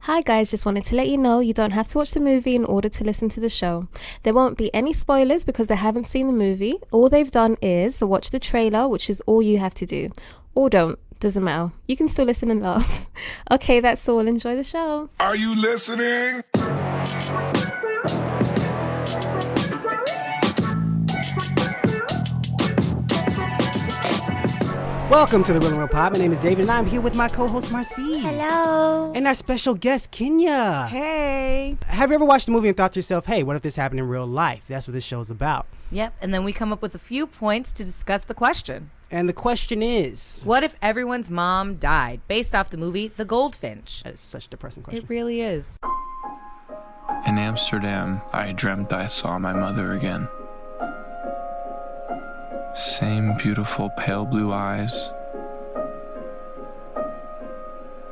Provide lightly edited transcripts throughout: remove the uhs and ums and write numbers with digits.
Hi guys, just wanted to let you know you don't have to watch the movie in order to listen to the show. There won't be any spoilers because they haven't seen the movie. All they've done is watch the trailer, which is all you have to do. Or don't, doesn't matter. You can still listen and laugh. Okay, that's all. Enjoy the show. Are you listening? Welcome to the Real and Real Pod. My name is David, and I'm here with my co-host Marcy. Hello. And our special guest Kenya. Hey. Have you ever watched a movie and thought to yourself, "Hey, what if this happened in real life?" That's what this show's about. Yep, and then we come up with a few points to discuss the question. And the question is, what if everyone's mom died? Based off the movie The Goldfinch. that is such a depressing question. It really is. In Amsterdam, I dreamt I saw my mother again. Same beautiful pale blue eyes.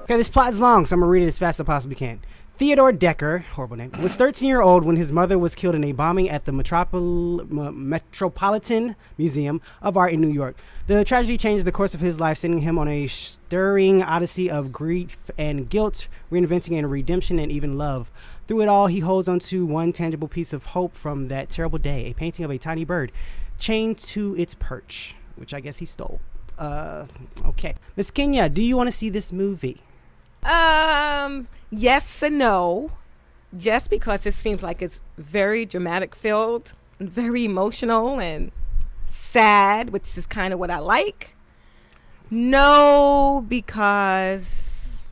Okay, this plot is long, so I'm going to read it as fast as I possibly can. Theodore Decker, horrible name, was 13-year-old when his mother was killed in a bombing at the Metropolitan Museum of Art in New York. The tragedy changed the course of his life, sending him on a stirring odyssey of grief and guilt, reinventing and redemption and even love. Through it all, he holds on to one tangible piece of hope from that terrible day, a painting of a tiny bird chained to its perch, which I guess he stole. Okay. Miss Kenya, do you want to see this movie? Yes and no. Just because it seems like it's very dramatic filled and very emotional and sad, which is kind of what I like. No, because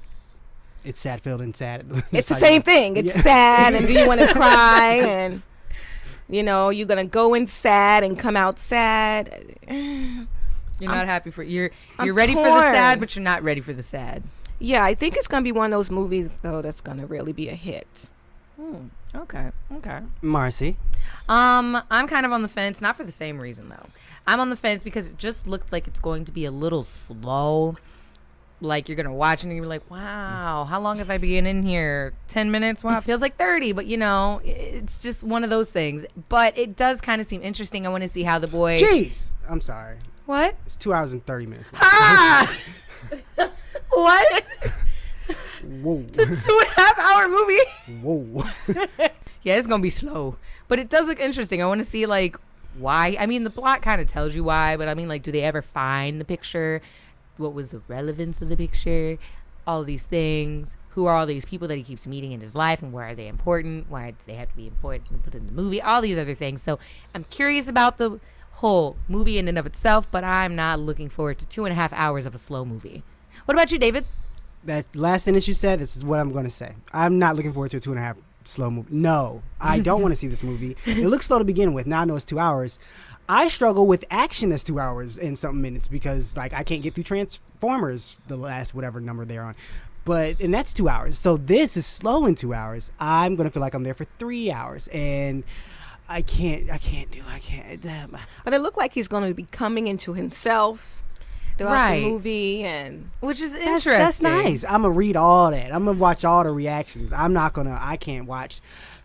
It's sad filled and sad. it's the same thing. It's sad, and do you want to cry? And you know, you're gonna go in sad and come out sad. You're not happy for you're I'm ready for the torn. sad, but you're not ready for the sad. Yeah, I think it's gonna be one of those movies though that's gonna really be a hit. Okay. Marcy. I'm kind of on the fence, not for the same reason though. I'm on the fence because it just looked like it's going to be a little slow. Like you're gonna watch it and you're like, wow, how long have I been in here? 10 minutes? Wow, it feels like 30. But you know, it's just one of those things. But it does kind of seem interesting. I want to see how the boy. Jeez. I'm sorry. What? It's 2 hours and 30 minutes. Ah! What? Whoa. It's a 2.5 hour movie. Whoa. Yeah, it's gonna be slow, but it does look interesting. I want to see like why. I mean, the plot kind of tells you why, but I mean, like, do they ever find the picture? What was the relevance of the picture? All of these things. Who are all these people that he keeps meeting in his life, and why are they important? Why do they have to be important and put in the movie? All these other things. So I'm curious about the whole movie in and of itself, but I'm not looking forward to 2.5 hours of a slow movie. What about you, David? That last sentence you said, this is what I'm going to say. I'm not looking forward to a 2.5 slow movie. No, I don't want to see this movie. It looks slow to begin with. Now I know it's 2 hours. I struggle with action that's 2 hours and something minutes because, like, I can't get through Transformers, the last whatever number they're on. And that's 2 hours. So this is slow in 2 hours. I'm going to feel like I'm there for 3 hours. And I can't. But it looked like he's going to be coming into himself throughout Right. the movie, and Which is That's interesting. nice. I'm going to read all that. I'm going to watch all the reactions. I can't watch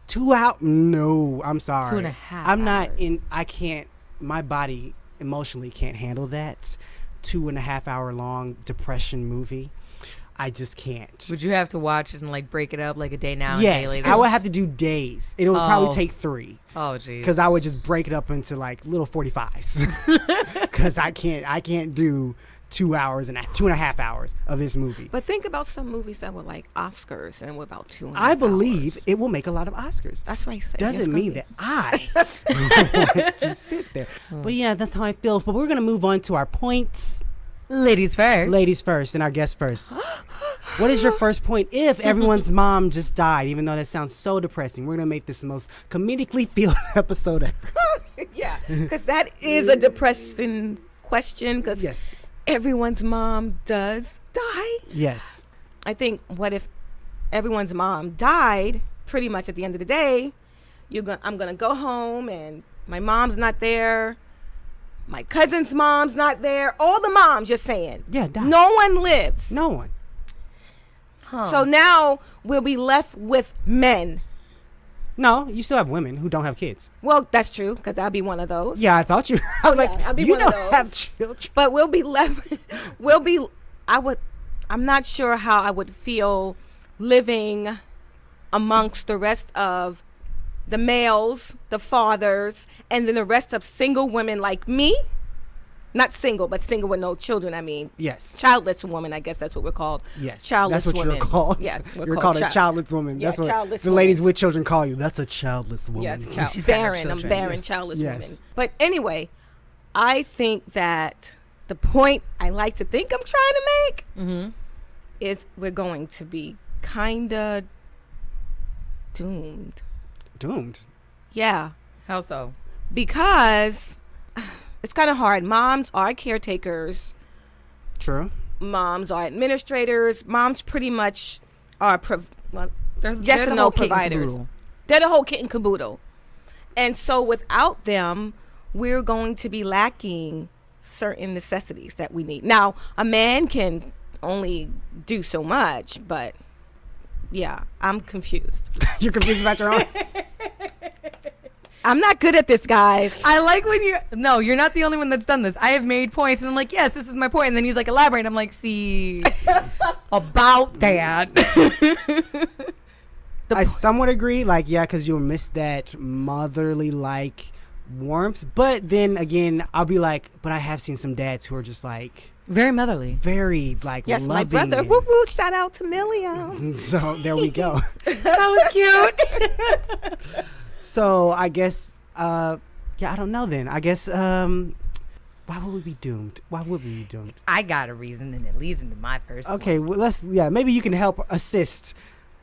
2 hours. No, I'm sorry. 2.5 I'm not hours. in, I can't, my body emotionally can't handle that 2.5 hour long depression movie. I just can't. Would you have to watch it and like break it up like a day now and a day Yes, later? I would have to do days. It would probably Oh. take 3. Oh, geez. Because I would just break it up into like little 45s. Because I can't do 2 hours and 2.5 hours of this movie. but think about some movies that were like Oscars and were about 2.5 I believe hours. it will make a lot of Oscars. That's what I said. Doesn't It's gonna mean be- that I want to sit there. But yeah, that's how I feel. But we're going to move on to our points. Ladies first. Ladies first and our guests first. What is your first point if everyone's mom just died? Even though that sounds so depressing, we're going to make this the most comedically filled episode ever. Yeah, because that is a depressing question. Because Yes. everyone's mom does die. Yes. I think what if everyone's mom died? Pretty much at the end of the day, I'm gonna go home and my mom's not there. My cousin's mom's not there. All the moms, you're saying. Yeah, die. No one lives. No one. Huh. So now we'll be left with men. No, you still have women who don't have kids. Well, that's true, because I'll be one of those. Yeah, I thought you. I was Yeah, like, I'll be you one of don't those. have children. But we'll be left. I'm not sure how I would feel living amongst the rest of the males, the fathers, and then the rest of single women like me. Not single, but single with no children. I mean, Yes. childless woman. I guess that's what we're called. Yes. Childless That's what woman. you're called. Yeah, we're You're called a child- childless woman. Yeah, That's what childless the woman. ladies with children call you. That's a childless woman. Yes, She's got no barren. I'm children. barren, Yes. childless Yes. woman. But anyway, I think that the point I like to think I'm trying to make Mm-hmm. is we're going to be kind of doomed. Doomed. Yeah, How so? because it's kind of hard. Moms are caretakers. True. Moms are administrators. Moms pretty much are They're yes the and no whole kit and providers. caboodle. They're the whole kit and caboodle. And so without them, we're going to be lacking certain necessities that we need. Now, a man can only do so much, but yeah, I'm confused. You're confused about your own. I'm not good at this, guys. I like when you're not the only one that's done this. I have made points and I'm like, yes, this is my point. And then he's like, elaborate. I'm like, see, about that. I somewhat agree. Like, yeah, because you'll miss that motherly like warmth. But then again, I'll be like, but I have seen some dads who are just like Very motherly. very like Yes, my loving. brother. and- Woo woo! Shout out to Millia. So there we go. That was cute. So I guess, yeah, I don't know. Then I guess, why would we be doomed? Why would we be doomed? I got a reason and it leads into my first Okay, well, maybe you can help assist.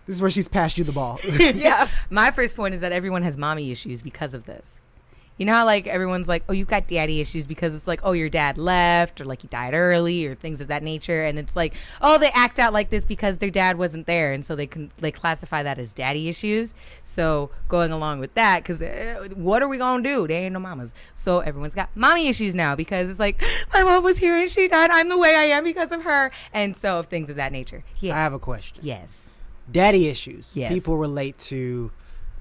This is where she's passed you the ball. Yeah. My first point is that everyone has mommy issues because of this. You know how like everyone's like, oh, you got daddy issues because it's like, oh, your dad left or like he died early or things of that nature. And it's like, oh, they act out like this because their dad wasn't there. And so they classify that as daddy issues. So going along with that, because what are we going to do? They ain't no mamas. So everyone's got mommy issues now because it's like, my mom was here and she died. I'm the way I am because of her. And so things of that nature. I Yeah. have a question. Yes. Daddy issues. Yes. People relate to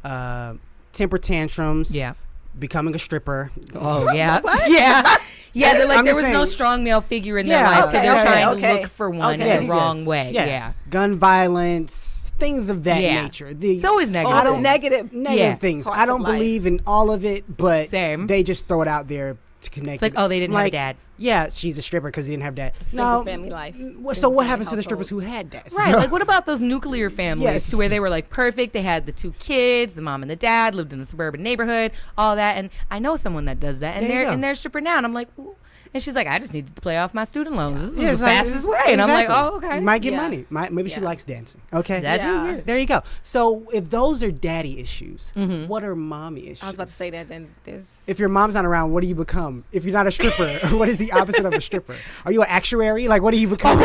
temper tantrums. Yeah. Becoming a stripper. Oh yeah, yeah, yeah. They're like I'm there just was no saying- strong male figure in their Yeah, life, so okay, they're okay, trying okay. to look for one Okay. in the wrong way. Yeah. Yeah, Gun violence, things of that Yeah. nature. it's always negative. All the don't- negative. Negative Yeah. things. Parts I don't of life. believe in all of it, but Same. they just throw it out there to connect. It's like, it. oh, they didn't have a Like, dad. Yeah, she's a stripper because they didn't have dad. Single family life. So Single what family happens to the household. strippers who had dads? Right, So- like what about those nuclear families Yes. to where they were like perfect? They had the two kids, the mom and the dad, lived in a suburban neighborhood, all that. And I know someone that does that, and There you go. they're a stripper now. And I'm like, ooh. And she's like, I just needed to play off my student loans. This is Yeah, the it's like- fastest way. And I'm like, oh, okay. You might get Yeah. money. Maybe she Yeah. likes dancing. Okay. That's Yeah. weird. There you go. So if those are daddy issues, Mhm. what are mommy issues? I was about to say that. Then there's. If your mom's not around, what do you become? If you're not a stripper, what is the opposite of a stripper? Are you an actuary? Like, what do you become?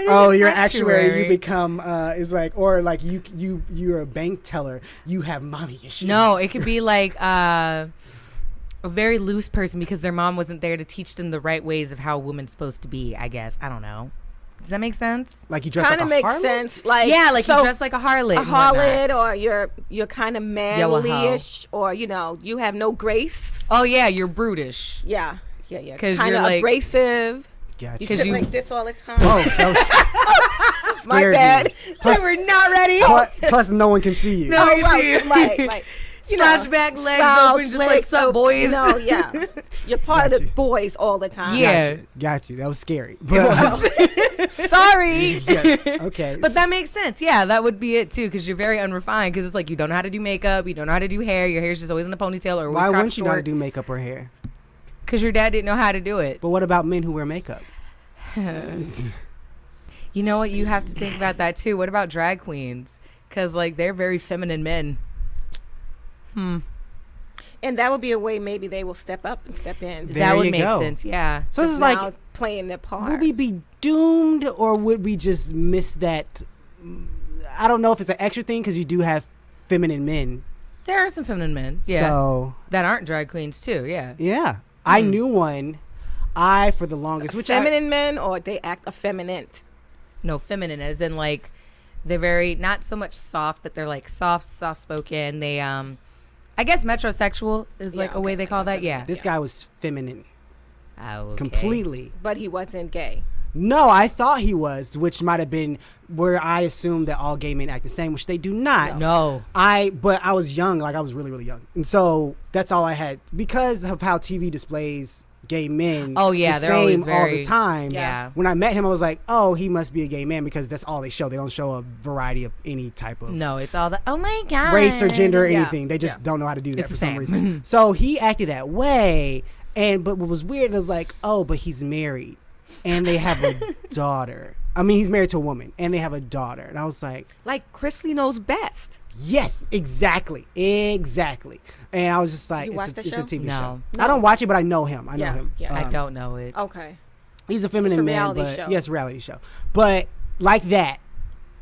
Oh, you're an actuary. You become is like, or like you're a bank teller. You have mommy issues. No, it could be like a very loose person because their mom wasn't there to teach them the right ways of how a woman's supposed to be, I guess. I don't know. Does that make sense? Like you dress Kind like of a makes harlot? sense. Like Yeah, like so you dress like a harlot. a and whatnot. harlot, or you're kind of Yo, a hoe. manly-ish, or you have no grace. Oh, yeah, you're brutish. Yeah. 'Cause Kind you're, of like- abrasive. Gotcha. You 'Cause sit you- like this all the time. Oh, that was My scared bad. me. Plus, We're not ready. plus, no one can see you. No. Oh, right. Slouch back, legs slouch, open, just like, legs sup, open. boys? No, yeah. You're part of Got the you. boys all the time. Yeah. Got you. That was scary. But, Sorry. yes. Okay. But that makes sense. Yeah, that would be it too, because you're very unrefined. Because it's like you don't know how to do makeup, you don't know how to do hair. Your hair's just always in a ponytail or why wouldn't you know how to do makeup or hair? Because your dad didn't know how to do it. But what about men who wear makeup? You know what? You have to think about that too. What about drag queens? Because like they're very feminine men. And that would be a way maybe they will step up and step in. There that would you make go. sense. Yeah. So this is Now like, playing their part. would we be doomed or would we just miss that? I don't know if it's an extra thing because you do have feminine men. There are some feminine men. Yeah. So that aren't drag queens too. Yeah. yeah, I knew one. For the longest, which feminine men, or they act effeminate. No, feminine as in like they're very not so much soft, but they're like soft spoken. They I guess metrosexual is like Yeah, a way okay, they call that. Yeah. this guy was feminine Okay. completely. But he wasn't gay. No, I thought he was, which might have been where I assumed that all gay men act the same, which they do not. No. But I was young, like I was really, really young. And so that's all I had. Because of how TV displays gay men Oh, yeah, the they're always same all the very- time. Yeah. When I met him, I was like, oh, he must be a gay man because that's all they show. They don't show a variety of any type of No, it's all the, oh my God. race or gender or Yeah. anything. They just don't know how to do that It's for the some same. reason. So he acted that way. But what was weird was like, oh, but he's married and they have a daughter. I mean, he's married to a woman and they have a daughter. And I was like, Like Chrisley knows best. yes, exactly. And I was just like, You watch it's that a show? TV No. show. I don't watch it, but I know him. I know Yeah, him. yeah. I don't know it. Okay. He's a feminine It's a man, reality but show. yes, reality show. But like that,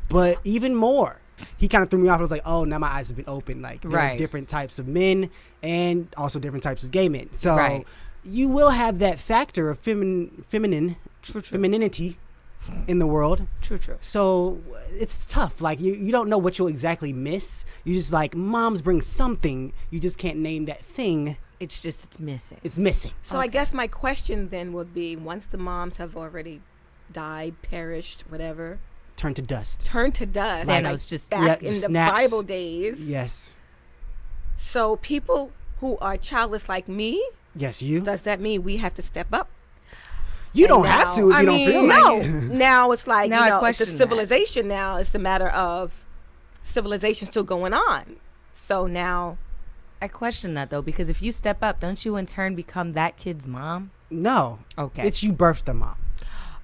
but even more. He kind of threw me off. I was like, oh, now my eyes have been opened. Like, there are Right. different types of men and also different types of gay men. So Right. you will have that factor of femininity in the world. True. So it's tough. Like, you don't know what you'll exactly miss. You just like, moms bring something. You just can't name that thing. It's missing. It's missing. So I guess my question then would be, once the moms have already died, perished, whatever, Turn to dust. turn to dust. Thanos like just- back Yeah, in the snaps. Bible days. Yes. So people who are childless like me, Yes, you. does that mean we have to step up? You don't And have now- to if I you don't mean, feel no. like it. Now it's like, Now I it's a question that. civilization now. It's a matter of civilization still going on. So now, I question that though, because if you step up, don't you in turn become that kid's mom? No. Okay. It's you birthed the mom.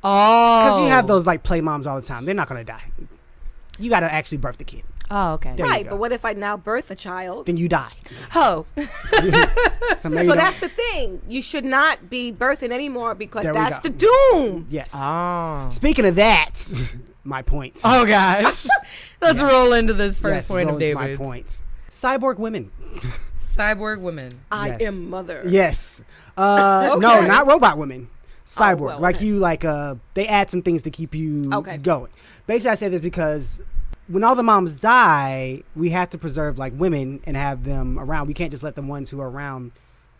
Oh. Because you have those like play moms all the time. They're not going to die. You got to actually birth the kid. Oh, okay. There you right, go. but what if I now birth a child? Then you die. Oh. So, maybe So don't- that's the thing. You should not be birthing anymore because There we that's go. the doom. Yes. Oh. Speaking of that, my points. Oh gosh. Let's roll into this first yes, point roll of into my David's. points. Cyborg women. Cyborg women. I Yes. am mother. Yes. No, not robot women. Cyborg. well, Like okay. you, like they add some things to keep you Okay. going. Basically, I say this because when all the moms die, we have to preserve like women and have them around. We can't just let the ones who are around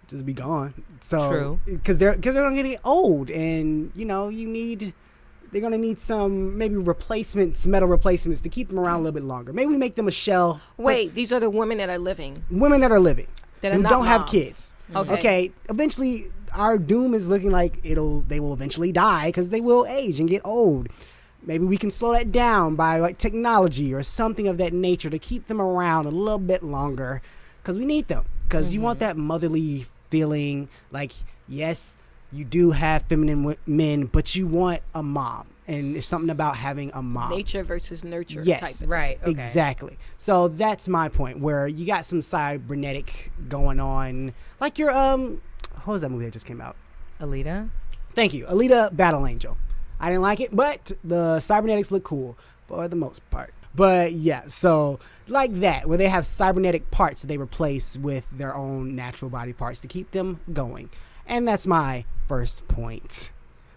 just be gone. So True. because they're gonna get old, and they're gonna need some maybe replacements, metal replacements to keep them around a little bit longer. Maybe we make them a shell. Wait, these are the women that are living. Women that are living That are who not don't have moms. kids. Okay. Eventually our doom is looking like they will eventually die because they will age and get old. Maybe we can slow that down by like technology or something of that nature to keep them around a little bit longer because we need them. Because you want that motherly feeling. Like, yes, you do have feminine men, but you want a mom, and it's something about having a mom. Nature versus nurture Yes. type of Right. Okay. Exactly. So that's my point, where you got some cybernetic going on, like your what was that movie that just came out? Alita. Thank you, Alita: Battle Angel. I didn't like it, but the cybernetics look cool for the most part. But yeah, so like that, where they have cybernetic parts that they replace with their own natural body parts to keep them going. And that's my first point.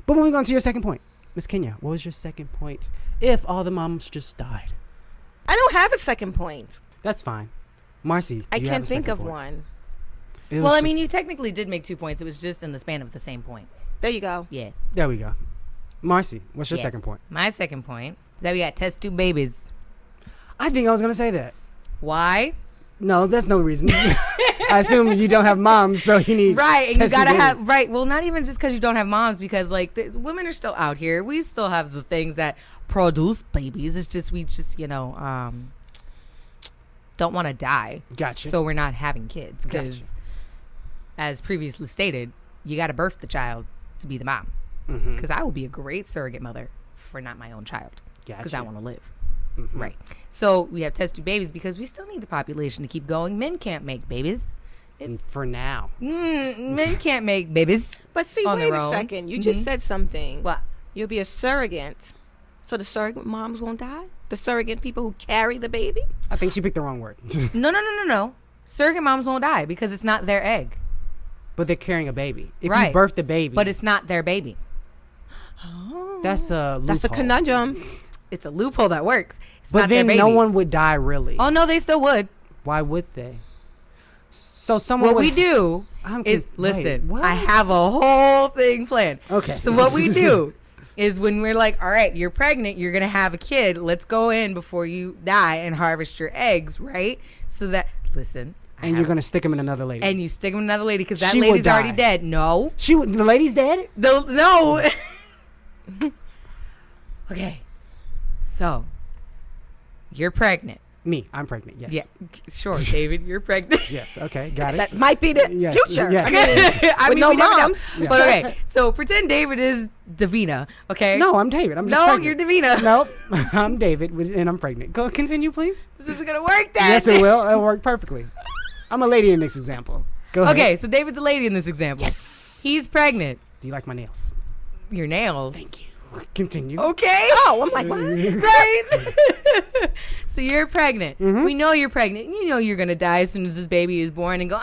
But moving on to your second point, Miss Kenya, what was your second point? If all the moms just died, I don't have a second point. that's fine. Marcy, I do you have can't a think second of point? one. It was Well, I just- mean, you technically did make 2 points. It was just in the span of the same point. There you go. Yeah. There we go. Marcy, what's your Yes. second point? My second point is that we got test tube babies. I think I was gonna say that. Why? No, that's no reason. I assume you don't have moms, so you need Right, and you test tube gotta have babies. right. Well, not even just because you don't have moms, because like women are still out here. We still have the things that produce babies. It's just we just don't want to die. Gotcha. So we're not having kids because, Gotcha. as previously stated, you got to birth the child to be the mom. Mm-hmm. Because I will be a great surrogate mother for not my own child. Because I Gotcha. want to live. Mhm. Right. So we have test tube babies because we still need the population to keep going. Men can't make babies. It's, For now. men can't make babies. But see, On wait their a own. second. You just Mhm. said something. What? You'll be a surrogate. So the surrogate moms won't die? The surrogate people who carry the baby? I think she picked the wrong word. No. Surrogate moms won't die because it's not their egg. But they're carrying a baby. If Right. you birth the baby, But it's not their baby. that's a loophole. That's a conundrum. It's a loophole that works. It's But not their then baby. no one would die, really. Oh no, they still would. Why would they? So someone What would, we do I'm is wait, listen. what? I have a whole thing planned. Okay. So what we do is when we're like, all right, you're pregnant, you're going to have a kid. Let's go in before you die and harvest your eggs, right? So that, listen. And you're going to stick them in another lady. And you stick them in another lady because that She would lady's already die. dead. No. The lady's dead? No. Okay. So, you're pregnant. Me. I'm pregnant. Yes. Yeah. Sure, David, you're pregnant. Yes. Okay. Got it. That might be the Yes, future. yes. I mean, with no we never know. moms. Yeah. But okay, so pretend David is Davina, okay? No, I'm David. I'm just No, pregnant. you're Davina. Nope. I'm David, and I'm pregnant. Go continue, please. This isn't going to work then. Yes, it will. It'll work perfectly. I'm a lady in this example. Go ahead. Okay, so David's a lady in this example. Yes. He's pregnant. Do you like my nails? Your nails. Thank you. Continue. Okay. Oh, I'm like, what? Right? So you're pregnant. Mhm. We know you're pregnant. You know you're going to die as soon as this baby is born and go,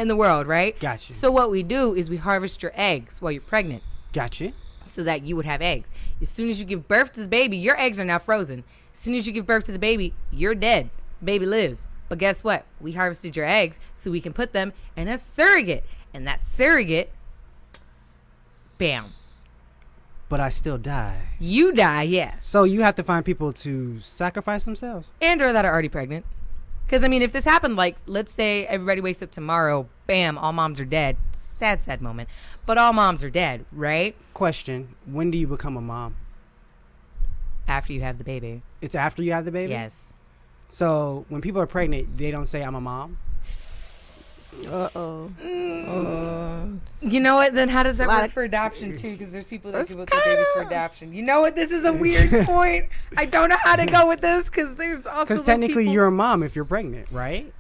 in the world, right? Gotcha. So what we do is we harvest your eggs while you're pregnant Gotcha. so that you would have eggs. As soon as you give birth to the baby, your eggs are now frozen. As soon as you give birth to the baby, you're dead. Baby lives. But guess what? We harvested your eggs so we can put them in a surrogate. And that surrogate, bam, But I still die. you die, yes. So you have to find people to sacrifice themselves? And or that are already pregnant. Because, I mean, if this happened, like, let's say everybody wakes up tomorrow, bam, all moms are dead. Sad, sad moment. But all moms are dead, right? Question. When do you become a mom? After you have the baby. It's after you have the baby? Yes. So when people are pregnant, they don't say I'm a mom? Uh-oh. You know what? Then how does that Lot work of- for adoption, too? Because there's people that That's give up their babies for adoption. You know what? This is a weird point. I don't know how to go with this because there's also Because those technically people- you're a mom if you're pregnant, right?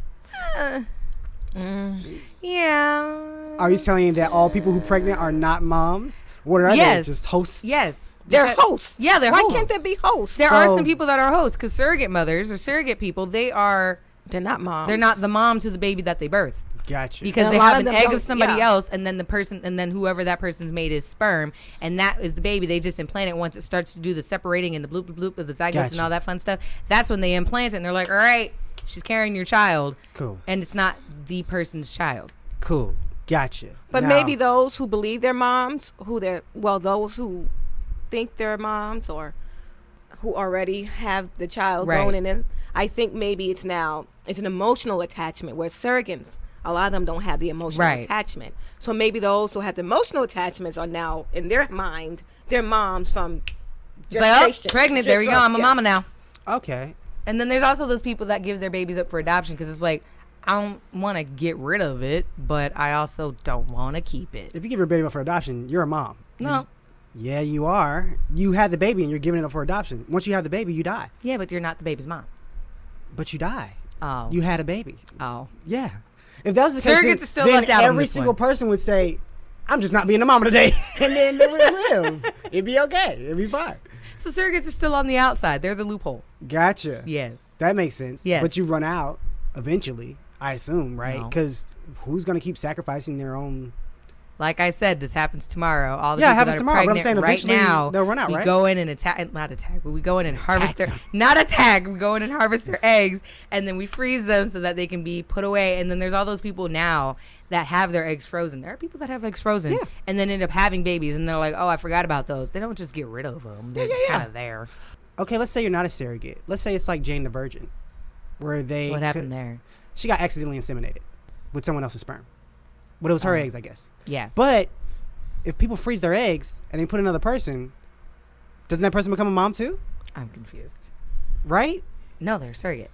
Yeah. Are you telling that all people who are pregnant are not moms? What are Yes. they? Just hosts? Yes. They're Because- hosts. Yeah, they're Why hosts. can't there be hosts? There are So- some people that are hosts because surrogate mothers or surrogate people, they're They're not moms. not the mom to the baby that they birth. Gotcha. Because And they a lot have of an them egg don't- of somebody yeah. else, and then the person, and then whoever that person's made is sperm, and that is the baby. They just implant it once it starts to do the separating and the bloop bloop bloop of the zygotes Gotcha. and all that fun stuff. That's when they implant it, and they're like, "All right, she's carrying your child," Cool. and it's not the person's child. Cool. Gotcha. But Now- maybe those who believe they're moms, those who think they're moms or who already have the child Right. grown in them, I think maybe it's an emotional attachment where surrogates, a lot of them don't have the emotional Right. attachment. So maybe those who have the emotional attachments are now, in their mind, they're moms from It's like, oh, gestation. pregnant. There we go. I'm a Yeah. mama now. Okay. And then there's also those people that give their babies up for adoption because it's like, I don't want to get rid of it, but I also don't want to keep it. If you give your baby up for adoption, you're a mom. No. Yeah, you are. You had the baby and you're giving it up for adoption. Once you have the baby, you die. Yeah, but you're not the baby's mom. But you die. Oh. You had a baby. Oh. Yeah. If that was the case, Surrogates are still then left out on every this single one. person would say, I'm just not being a mama today. And then they would live. It'd be okay. It'd be fine. So surrogates are still on the outside. They're the loophole. Gotcha. Yes. That makes sense. Yes. But you run out eventually, I assume, right? No. Because who's going to keep sacrificing their own? Like I said, this happens tomorrow. All the Yeah, it people happens that are tomorrow, but I'm pregnant saying right eventually now, they'll run out, we right? go in and not attack, but we go in and harvest their, not attack, we go in and harvest their eggs, and then we freeze them so that they can be put away. And then there's all those people now that have their eggs frozen. There are people that have eggs frozen Yeah. and then end up having babies, and they're like, oh, I forgot about those. They don't just get rid of them. They're just kind of there. Okay, let's say you're not a surrogate. Let's say it's like Jane the Virgin, where they What happened there? She got accidentally inseminated with someone else's sperm. But it was her eggs, I guess. Yeah. But if people freeze their eggs and they put another person, doesn't that person become a mom too? I'm confused. Right? No, they're surrogate.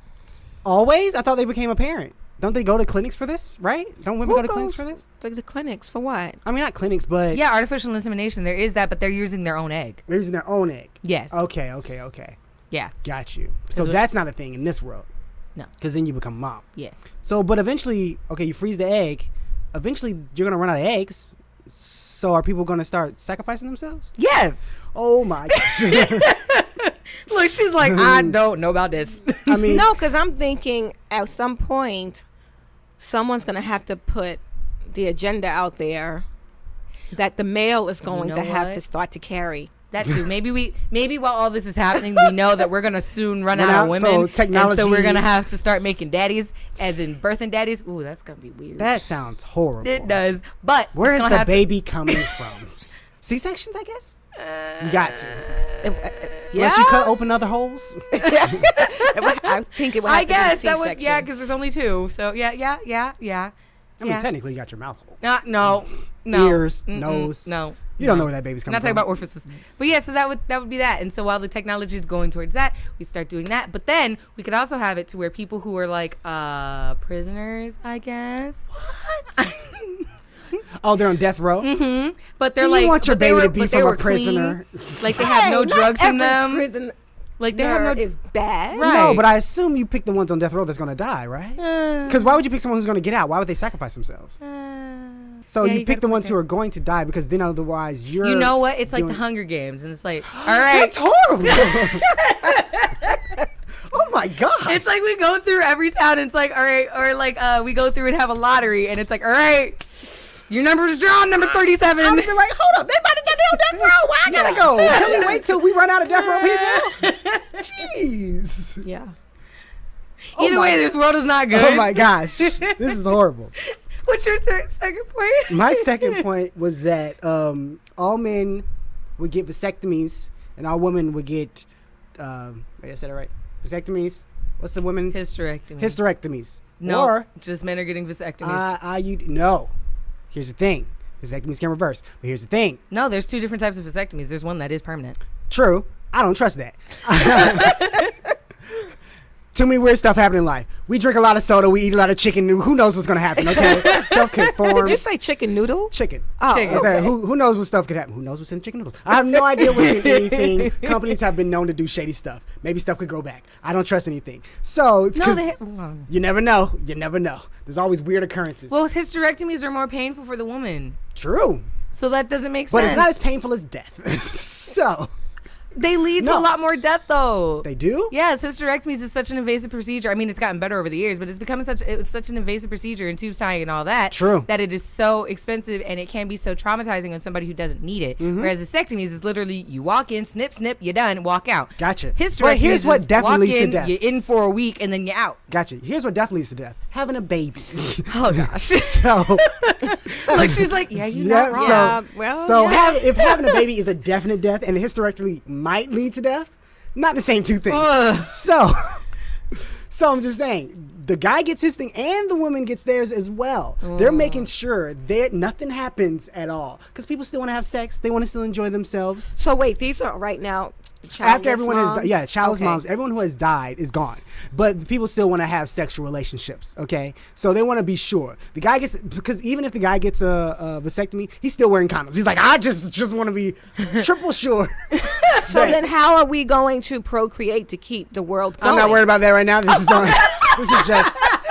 Always? I thought they became a parent. Don't they go to clinics for this, right? Don't women Who go to clinics goes for this? to the clinics for what? I mean, not clinics, but Yeah, artificial insemination, there is that, but they're using their own egg. they're using their own egg. Yes. Okay. Yeah. Got you. So what- that's not a thing in this world. No. Because then you become a mom. Yeah. So, but eventually, okay, you freeze the egg. Eventually, you're going to run out of eggs. So are people going to start sacrificing themselves? Yes. Oh, my gosh. Look, she's like, I don't know about this. I mean, No, because I'm thinking at some point, someone's going to have to put the agenda out there that the male is going know to have what? to start to carry. That too. Maybe while all this is happening, we know that we're gonna soon run out of women. so and technology- so we're gonna have to start making daddies, as in birthing daddies. Ooh, that's gonna be weird. that sounds horrible. It does. But Where it's is gonna the have to- baby coming from? C-sections, I guess? You got to. Yeah. Unless you cut open other holes. I think it would have I to be guess that would, C-section. yeah, because there's only 2. So yeah. I mean, technically, you got your mouth hole. No. Ears, nose. No. You don't know where that baby's coming I'm not from. talking about orifices. But yeah, so that would be that. And so while the technology is going towards that, we start doing that. But then we could also have it to where people who are like prisoners, I guess. What? Oh, they're on death row? Mm-hmm. But they're Do like, you want your but they baby were- to be but they from a were prisoner? clean. Like they have no drugs in them. Prison Like they have no. is bad. Right. No, but I assume you pick the ones on death row that's going to die, right? Because why would you pick someone who's going to get out? Why would they sacrifice themselves? So Yeah, you you pick got the a ones point who there. are going to die because then otherwise you're. You know what? It's like the doing- Hunger Games, and it's like, all right. That's horrible. Oh my god. It's like we go through every town, and it's like, all right, or like we go through and have a lottery, and it's like, all right, your number's drawn, number 37. I'll be like, hold up, they about to get on death row. Why I gotta go? Can we wait till we run out of death row people? Jeez. Yeah. Either way, this world is not good. Oh my gosh, this is horrible. What's your second point? My second point was that all men would get vasectomies and all women would get, I said it right, vasectomies. What's the women? Hysterectomies. No, Or just men are getting vasectomies. no. Here's the thing. Vasectomies can reverse. But here's the thing. No, there's 2 different types of vasectomies. There's one that is permanent. True. I don't trust that. Too many weird stuff happen in life. We drink a lot of soda. We eat a lot of chicken. Who knows what's going to happen, okay? Stuff could form. Did you say chicken noodle? Chicken. Oh, Chicken. I said, okay. who knows what stuff could happen? Who knows what's in chicken noodles? I have no idea what's in anything. Companies have been known to do shady stuff. Maybe stuff could grow back. I don't trust anything. So, it's No, 'cause they. you never know. You never know. There's always weird occurrences. Well, hysterectomies are more painful for the woman, True. so that doesn't make But sense. it's not as painful as death. So, They lead to No. a lot more death, though. they do? Yes, hysterectomies is such an invasive procedure. I mean, it's gotten better over the years, but it's become such an invasive procedure and tube tying and all that. True. That it is so expensive and it can be so traumatizing on somebody who doesn't need it. Mm-hmm. Whereas vasectomies is literally you walk in, snip, snip, you're done, walk out. Gotcha. Hysterectomies But here's what is definitely walk leads to in, death. You're in for a week and then you're out. Gotcha. Here's what definitely leads to death. Having a baby. Oh gosh. So, Like she's like, yeah, you're not wrong. Yeah, well, so yeah. if having a baby is a definite death and a hysterectomy might lead to death, not the same two things. Ugh. So I'm just saying, the guy gets his thing and the woman gets theirs as well. They're making sure that nothing happens at all because people still want to have sex. They want to still enjoy themselves. So wait, these are right now. After everyone moms? has, childless Okay. moms, everyone who has died is gone. But people still want to have sexual relationships, okay? So they want to be sure. The guy gets, because even if the guy gets a vasectomy, he's still wearing condoms. He's like, I just want to be triple sure. So then, how are we going to procreate to keep the world going? I'm not worried about that right now. This is on.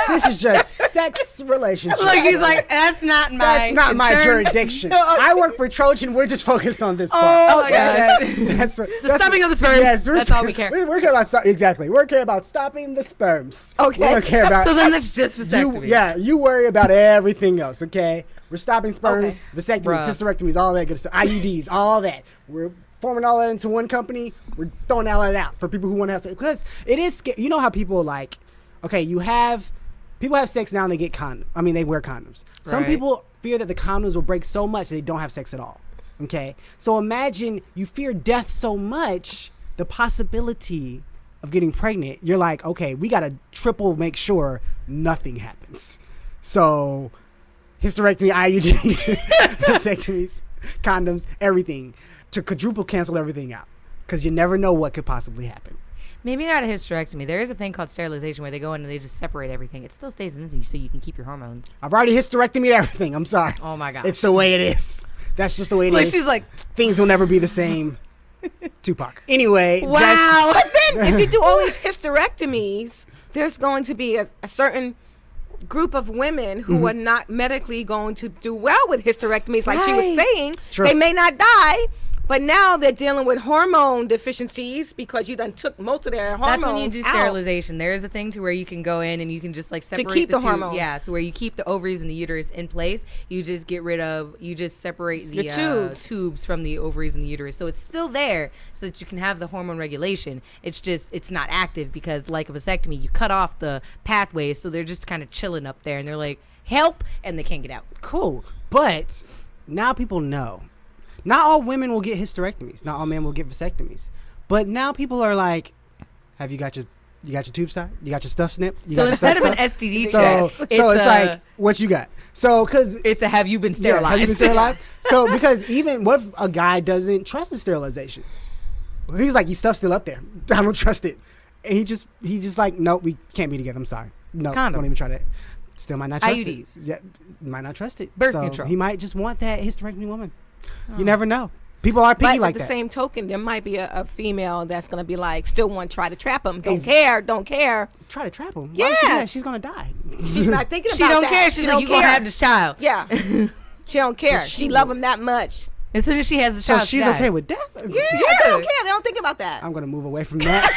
This is just sex relationships. Like he's like, that's not my That's not my concern." jurisdiction. I work for Trojan. We're just focused on this part. Oh my gosh. That's The stopping of the sperms. Yes, That's all we care. We're care about exactly. We're care about stopping the sperms. Okay. We don't care about. So then that's just vasectomy. You worry about everything else. Okay. We're stopping sperms, Okay. vasectomies, Bruh. hysterectomies, all that good stuff. IUDs, all that. We're forming all that into one company. We're throwing all that out for people who want to have sex because it is scary. You know how people like. Okay, people have sex now and they get they wear condoms. Some Right. people fear that the condoms will break so much they don't have sex at all. Okay? So imagine you fear death so much, the possibility of getting pregnant, you're like, okay, we got to triple make sure nothing happens. So hysterectomy, IUDs, vasectomies, condoms, everything to quadruple cancel everything out because you never know what could possibly happen. Maybe not a hysterectomy. There is a thing called sterilization where they go in and they just separate everything. It still stays in you so you can keep your hormones. I've already hysterectomy everything. I'm sorry. Oh my gosh. It's the way it is. That's just the way it is. Like she's like, Things will never be the same. Tupac. Anyway. wow. But then, if you do all these hysterectomies, there's going to be a certain group of women who are not medically going to do well with hysterectomies, like she was Right. saying. True. They may not die, but now they're dealing with hormone deficiencies because you done took most of their hormones That's when you do out. sterilization. There is a thing to where you can go in and you can just like separate keep the two- hormones. Yeah, so where you keep the ovaries and the uterus in place. You just separate the tubes from the ovaries and the uterus. So it's still there so that you can have the hormone regulation. It's not active because like a vasectomy, you cut off the pathways. So they're just kind of chilling up there and they're like, help, and they can't get out. Cool. But now people know. Not all women will get hysterectomies. Not all men will get vasectomies. But now people are like, have you got your tubes tied? You got your stuff snipped? So instead of an STD so test, it's like, what you got? So, because it's a have you been sterilized? Yeah, have you been sterilized? So, because even what if a guy doesn't trust the sterilization? He's like, your stuff's still up there. I don't trust it. And he just like, nope, we can't be together. I'm sorry. No, Condoms. Don't even try that. Still might not trust IUDs. it. Yeah, might not trust it. Birth so control. He might just want that hysterectomy woman. You never know. People are picky But like at that. the same token, there might be a female that's going to be like, still want to try to trap him. Don't Ex- care. Try to trap him. Yeah. Why would she do that? She's gonna die. She's not thinking about She don't that. care. She's like, you gonna have this child. Yeah. She don't care. So She love him that much. As soon as she has the So child, she's she dies. okay with that. Yeah, they don't care. They don't think about that. I'm gonna move away from that.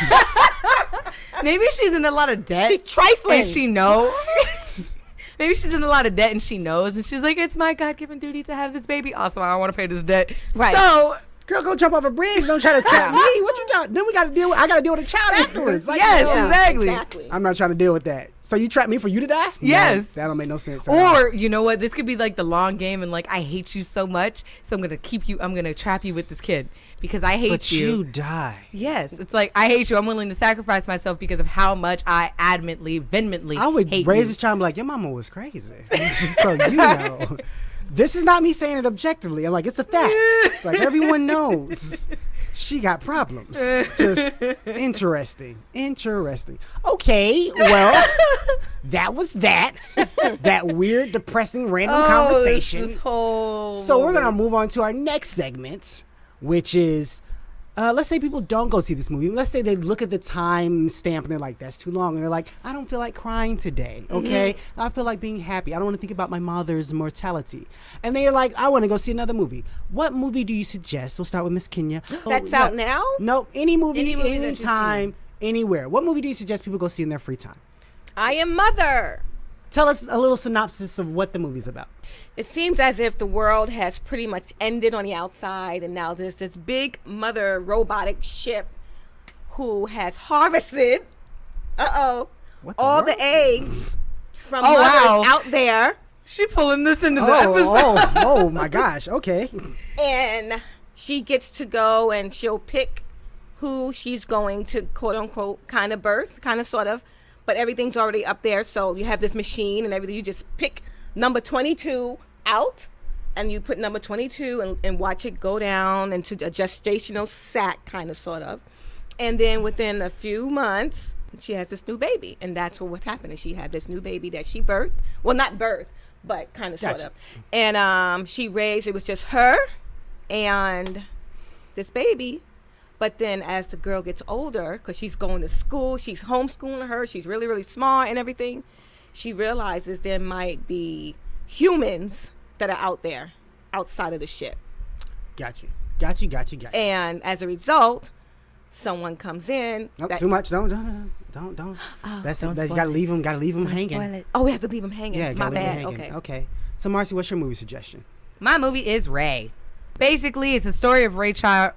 Maybe she's in a lot of debt. She trifling. And she knows. Maybe she's in a lot of debt and she knows. And she's like, it's my God-given duty to have this baby. Also, I don't want to pay this debt. Right. So, Girl, go jump off a bridge. Don't try to trap me. What you trying? Then I gotta deal with a child afterwards. Like, Yes, no. exactly. I'm not trying to deal with that. So you trap me for you to die? Yes. No, that don't make no sense. at all. or you know what? This could be like the long game and like, I hate you so much. So I'm going to trap you with this kid because I hate but you die. Yes. It's like, I hate you. I'm willing to sacrifice myself because of how much I vehemently I would hate raise you. this child and be like, your mama was crazy. Just so you know. This is not me saying it objectively. I'm like, it's a fact. Like, everyone knows she got problems. Just interesting. Okay, well, that was that. That weird, depressing, random conversation. This whole So we're going to move on to our next segment, which is, let's say people don't go see this movie. Let's say they look at the time stamp and they're like, that's too long. And they're like, I don't feel like crying today, okay? I feel like being happy. I don't want to think about my mother's mortality. And they're like, I want to go see another movie. What movie do you suggest? We'll start with Miss Kenya. That's out now? No, any movie, Any movie that you've anytime, anywhere. What movie do you suggest people go see in their free time? I Am Mother. Tell us a little synopsis of what the movie's about. It seems as if the world has pretty much ended on the outside, and now there's this big mother robotic ship who has harvested, What all world? the eggs from Oh, mothers wow. out there, She pulling this into the episode. Oh my gosh. Okay. and she gets to go and she'll pick who she's going to quote unquote kind of birth, kind of sort of, but everything's already up there. So you have this machine and everything. You just pick number 22 out and you put number 22 and watch it go down into a gestational sac, kind of sort of. And then within a few months, she has this new baby. And that's what's happening. She had this new baby that she birthed. Well, not birthed, but kind of sort Gotcha. of. And she raised, it was just her and this baby. But then as the girl gets older, because she's going to school, she's homeschooling her, she's really, really smart and everything, she realizes there might be humans that are out there outside of the ship. Got you. And as a result, someone comes in. Nope, that- too much. Don't. That's don't you spoil gotta it. leave them. Gotta leave them Don't hanging. spoil it. Oh, we have to leave him hanging. Yeah, My gotta leave 'em bad. hanging. Okay. Okay. So Marcy, what's your movie suggestion? My movie is Ray. Basically, it's the story of Ray Charles,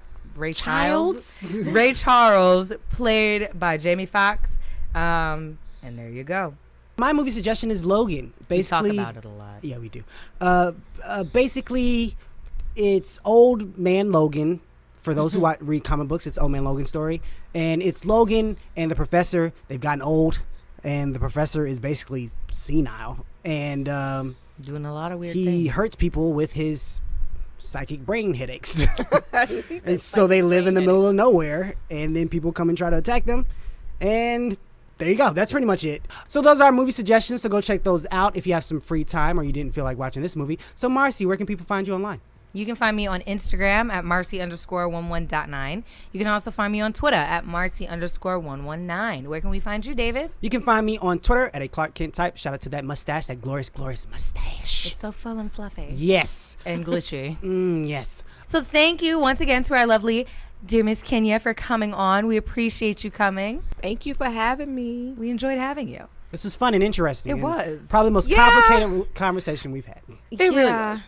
played by Jamie Foxx. And there you go. My movie suggestion is Logan. Basically, We talk about it a lot. Yeah, we do. Basically, it's old man Logan. For those who read comic books, it's old man Logan's story, and it's Logan and the professor. They've gotten old, and the professor is basically senile, and Doing a lot of weird he things. hurts people with his psychic brain headaches. And so they live in the middle of nowhere, and then people come and try to attack them, and there you go. That's pretty much it. So those are our movie suggestions, so go check those out if you have some free time or you didn't feel like watching this movie. So Marcy, where can people find you online? You can find me on Instagram at Marcy_11.9. You can also find me on Twitter at Marcy_119. Where can we find you, David? You can find me on Twitter at a Clark Kent type. Shout out to that mustache, that glorious mustache. It's so full and fluffy. Yes. And glitchy. Yes. So thank you once again to our lovely dear Miss Kenya for coming on. We appreciate you coming. Thank you for having me. We enjoyed having you. This was fun and interesting. It and was. probably the most complicated conversation we've had. It really was.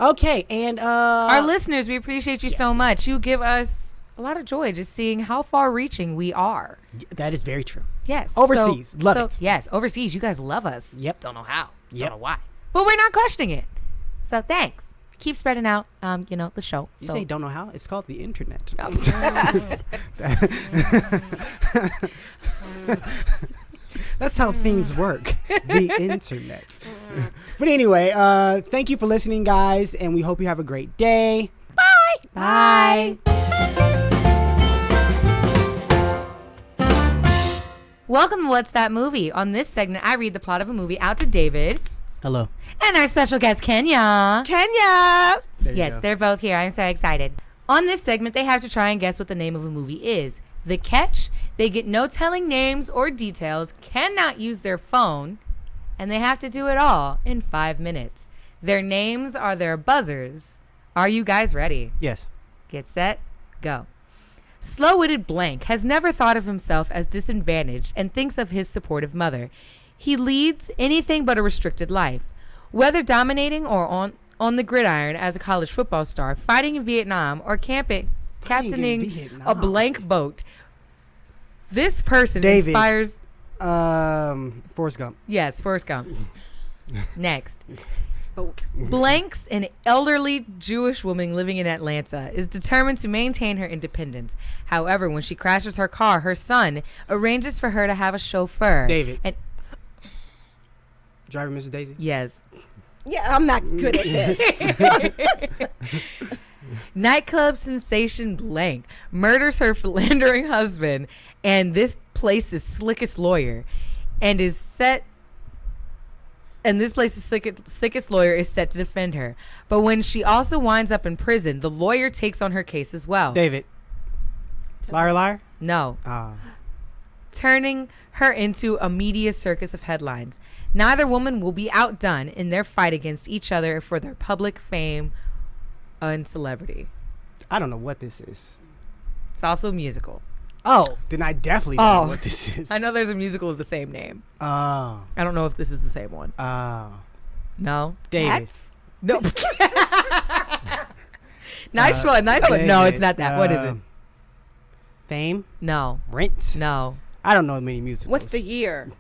Okay, and Our listeners, we appreciate you so much. You give us a lot of joy just seeing how far-reaching we are. that is very true. Yes. Overseas. Love it. Yes, overseas. You guys love us. Yep. Don't know how. Yep. Don't know why. But we're not questioning it. So thanks. keep spreading out, the show. You say don't know how? It's called the internet. That's how things work. The internet. But anyway, thank you for listening, guys, and we hope you have a great day. Bye. Welcome to What's That Movie? On this segment, I read the plot of a movie out to David. Hello. And our special guest, Kenya. Kenya. There you Yes, go. they're both here. I'm so excited. On this segment, they have to try and guess what the name of a movie is. The catch, they get no telling names or details, cannot use their phone, and they have to do it all in 5 minutes. Their names are their buzzers. Are you guys ready? Yes. Get set, go. Slow-witted Blank has never thought of himself as disadvantaged and thinks of his supportive mother. He leads anything but a restricted life. Whether dominating or on the gridiron as a college football star, fighting in Vietnam, or captaining a blank boat, this person David. inspires... Forrest Gump. Yes, Forrest Gump. Next. Blank's an elderly Jewish woman living in Atlanta is determined to maintain her independence. However, when she crashes her car, her son arranges for her to have a chauffeur. David. And Driver Mrs. Daisy. yes. Yeah, I'm not good at this. Nightclub sensation Blank murders her philandering husband and this place's slickest lawyer slickest lawyer is set to defend her. But when she also winds up in prison, the lawyer takes on her case as well. David. Liar, liar? No. Turning her into a media circus of headlines. Neither woman will be outdone in their fight against each other for their public fame and celebrity. I don't know what this is. It's also a musical. Oh, then I definitely don't know what this is. I know there's a musical of the same name. Oh. I don't know if this is the same one. Oh. No? David. No. Nice one. Nice one. No, it's not that. What is it? Fame? No. Rent? No. I don't know many musicals. What's the year?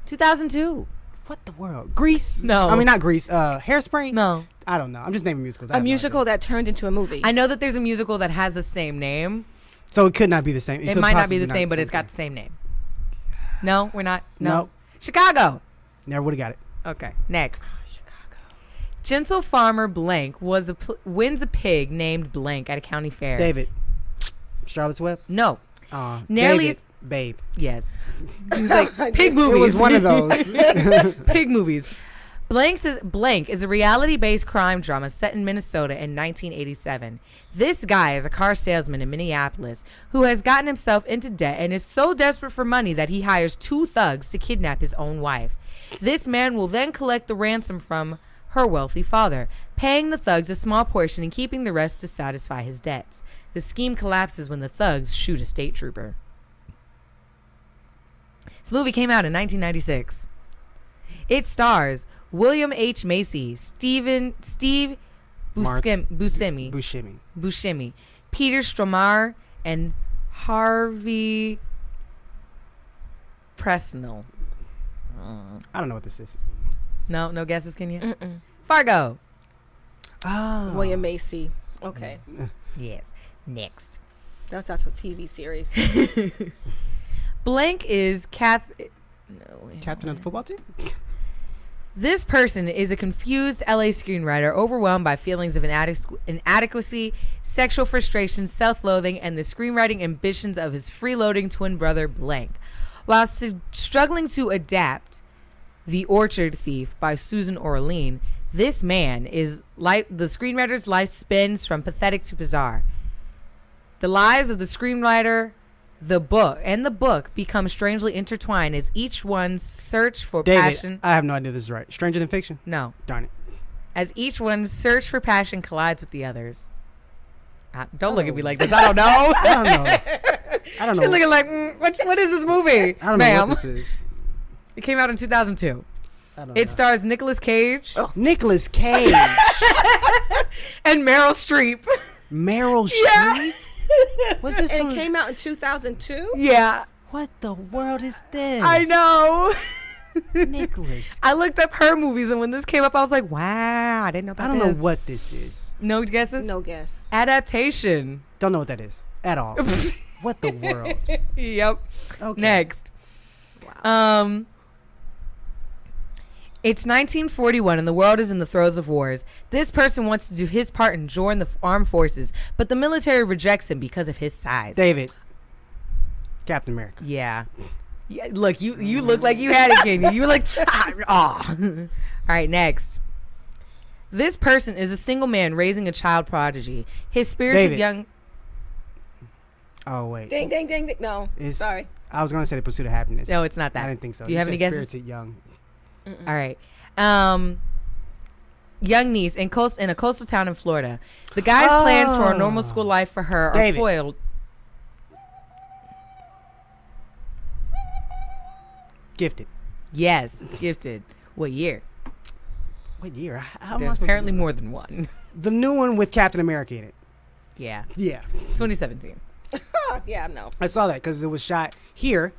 2002. What the world? Grease? No. I mean, not Grease. Hairspray? No. I don't know. I'm just naming musicals. I A have no musical idea. that turned into a movie. I know that there's a musical that has the same name. So it could not be the same. It could might not be possibly the same, but it's got the same name. No, we're not. No. Nope. Chicago. Never would have got it. Okay. Next. Gentle farmer Blank wins a pig named Blank at a county fair. David. Charlotte's Web? No. Nearly. David. Babe. Yes. He's like pig movies. It was one of those. Pig movies. Blank is a reality-based crime drama set in Minnesota in 1987. This guy is a car salesman in Minneapolis who has gotten himself into debt and is so desperate for money that he hires 2 thugs to kidnap his own wife. This man will then collect the ransom from her wealthy father, paying the thugs a small portion and keeping the rest to satisfy his debts. The scheme collapses when the thugs shoot a state trooper. This movie came out in 1996. It stars William H. Macy, Steve Buscemi, Peter Stormare, and Harvey Presnell. I don't know what this is. No guesses, can you? Fargo. Oh. William Macy. Okay. Yes. Next. That's a TV series. Blank is Captain of the football team? This person is a confused LA screenwriter overwhelmed by feelings of inadequacy, sexual frustration, self-loathing, and the screenwriting ambitions of his freeloading twin brother Blank. While struggling to adapt The Orchard Thief by Susan Orlean, this man is like the screenwriter's life spins from pathetic to bizarre. The lives of the screenwriter, the book become strangely intertwined as each one's search for David, passion. I have no idea this is right. Stranger Than Fiction? No. Darn it. As each one's search for passion collides with the others. Don't look at me like this. I don't know. I don't know. I don't know. She's looking like, what is this movie? I don't know Ma'am. what this is. It came out in 2002. I don't know. It stars Nicolas Cage Nicolas Cage. and Meryl Streep. Meryl Streep? Yeah. What's this? And it came out in 2002? Yeah. What the world is this? I know. Nicholas. I looked up her movies, and when this came up, I was like, wow, I didn't know I about don't this. know what this is. No guesses? No guess. Adaptation. Don't know what that is at all. What the world? Yep. Okay. Next. Wow. It's 1941 and the world is in the throes of wars. This person wants to do his part and join the armed forces, but the military rejects him because of his size. David. Captain America. Yeah. Yeah. Look, you look like you had it, Kenya. You were like, ah. All right, next. This person is a single man raising a child prodigy. His spirited David. young. Oh wait. Ding, ding, ding, ding. No. Sorry. I was gonna say The Pursuit of Happiness. No, it's not that. I didn't think so. Do you have any said guesses? Spirited Young. All right. Young niece in a coastal town in Florida. The guy's plans for a normal school life for her are David. foiled. Gifted. Yes, it's Gifted. What year? What year? How am I There's supposed to apparently know? more than one. The new one with Captain America in it. Yeah. Yeah. 2017. Yeah, no. I saw that because it was shot here,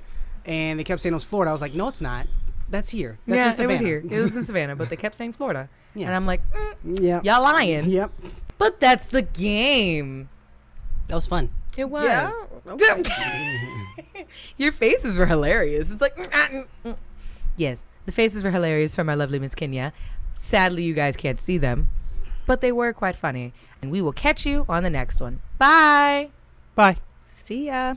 and they kept saying it was Florida. I was like, no, it's not. That's here. That's in Yeah, it Savannah. was here. It was in Savannah, but they kept saying Florida. Yeah. And I'm like, Yeah. y'all lying. Yep. But that's the game. That was fun. It was. Yeah. Okay. Your faces were hilarious. It's like, yes, the faces were hilarious from our lovely Miss Kenya. Sadly, you guys can't see them, but they were quite funny. And we will catch you on the next one. Bye. Bye. See ya.